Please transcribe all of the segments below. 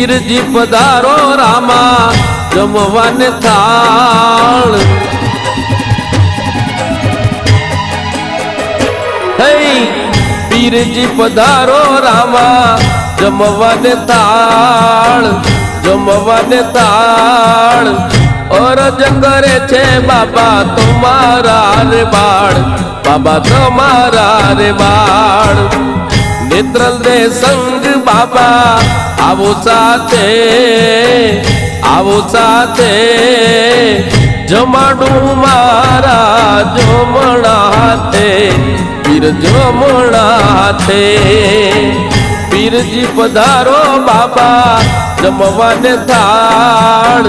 પીરજી પધારો રામા જમવાને થાળ પીરજી પધારો રામા જમવાને થાળ જમવાને થાળ અરજ કરે છે બાબા તમારા રે બાળ બાબા તમારા રે બાળ નેત્રલ રે સંગ બાબા આવો સાથે જમાડું મારા જમણા હાથે પીર જમણા હાથે પીરજી પધારો બાબા જમવાને થાળ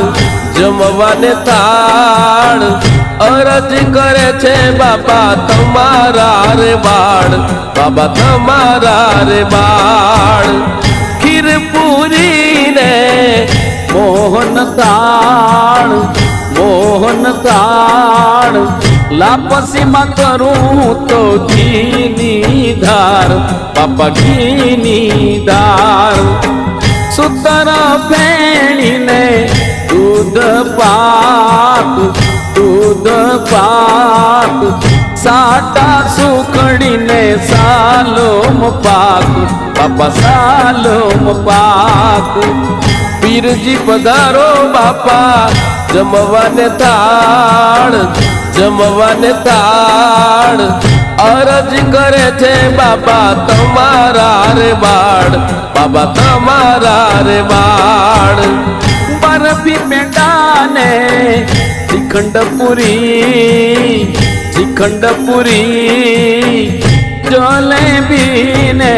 જમવાને થાળ અરજ કરે છે બાબા તમારા રે બાળ બાબા તમારા રે બાળ ખીર પૂરી ને મોહન થાળ લાપસીમાં કરું તો ઘીની ધાર બાપા ઘીની ધાર સૂતર ફેણીને દૂધ પાક સાટા સુખડીને સાલોમ પાક બાપા સાલોમ પાક પીરજી પધારો બાપા જમવાને થાળ અરજ કરે છે બાબા તમારા રે બાળ બાબા તમારા રે બાળ બરફી પેંડાને શ્રીખંડ પૂરી જલેબીને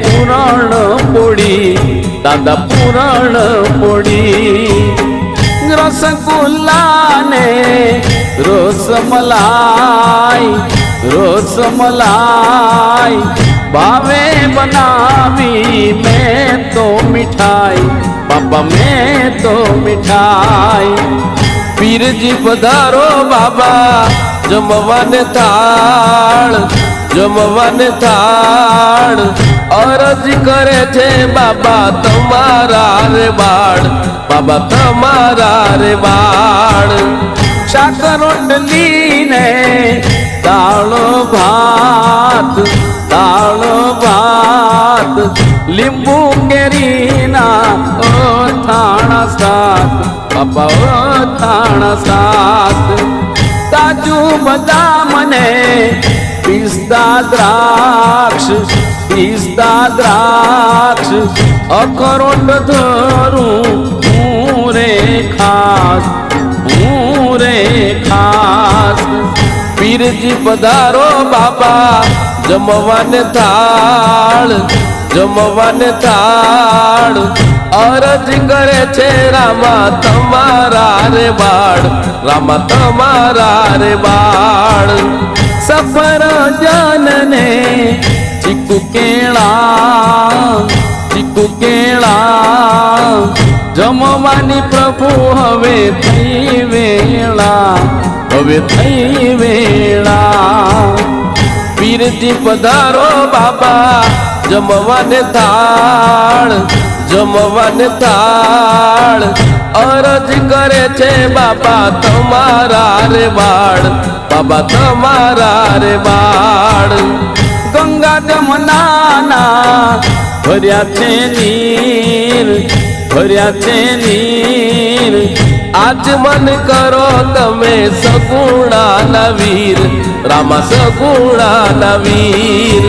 પૂરણ પોળી દાદા પૂરણ પોળી રસગુલ્લાને રસમલાઈ ભાવે બનાવી મેં તો મીઠાઈ બાબા મેં તો મીઠાઈ પીરજી પધારો બાબા જમવાને થાળ અરજ કરે છે બાબા તમારા રે બાળ બાબા તમારા રે બાળ શાક રોટલી ને દાળ ભાત લીંબુ કેરીના અથાણા શાક બાપા અથાણા શાક કાજુ બદામ ને પિસ્તા દ્રાક્ષ અખરોટ ધરું હું રે ખાસ પીરજી પધારો બાબા જમવાને થાળ અરજ કરે છે રામા તમારા રે બાળ રામા તમારા રે બાળ સફરજનને ચીકુ કેળા જમવાની પ્રભુ હવે થઈ વેળા પીરજી પધારો બાબા જમવાને થાળ અરજ કરે છે બાબા તમારા રે બાળ બાબા તમારા રે બાળ ગંગા જમનાના ભર્યા છે નીર આજ મન કરો તમે સગુણા વીર રામા સગુણા વીર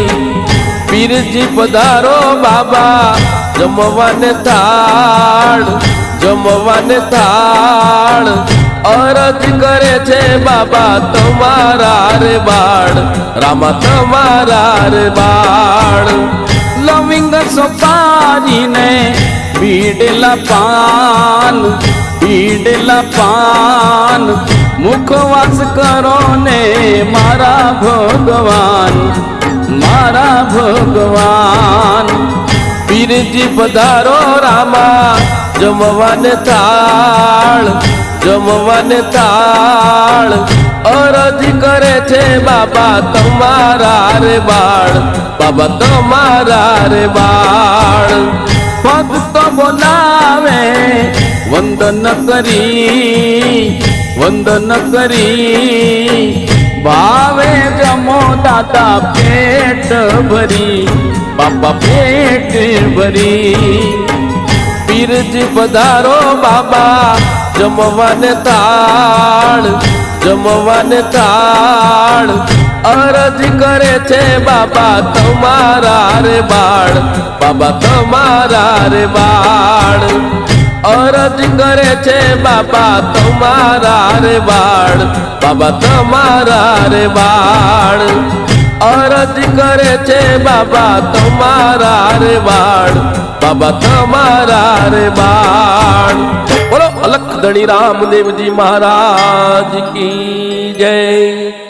પીરજી પધારો બાબા જમવાને થાળ અરજ કરે છે બાબા તમારા રે બાળ રામા તમારા રે બાળ લવિંગ સોપારીને બીડેલા પાન મુખવાસ કરો ને મારા ભગવાન પીરજી પધારો રામા જમવાને થાળ અરજ કરે છે બાબા તમારા રે બાળ બાબા તમારા રે બાળ ભક્તો બોલાવે વંદન કરી ભાવે જમો દાદા પેટ ભરી બાપા પેટ ભરી પીરજી પધારો બાબા જમવાને તાળ અરજ કરે છે બાબા તમારા રે બાળ બાબા તમારા રે બાળ અરજ કરે છે બાબા તમારા રે બાળ બાબા તમારા રે બાળ અરજ કરે છે બાબા તમારા રે બાળ બાબા તમારા રે બાળ બોલો અલખ ધણી રામદેવજી મહારાજ કી જય।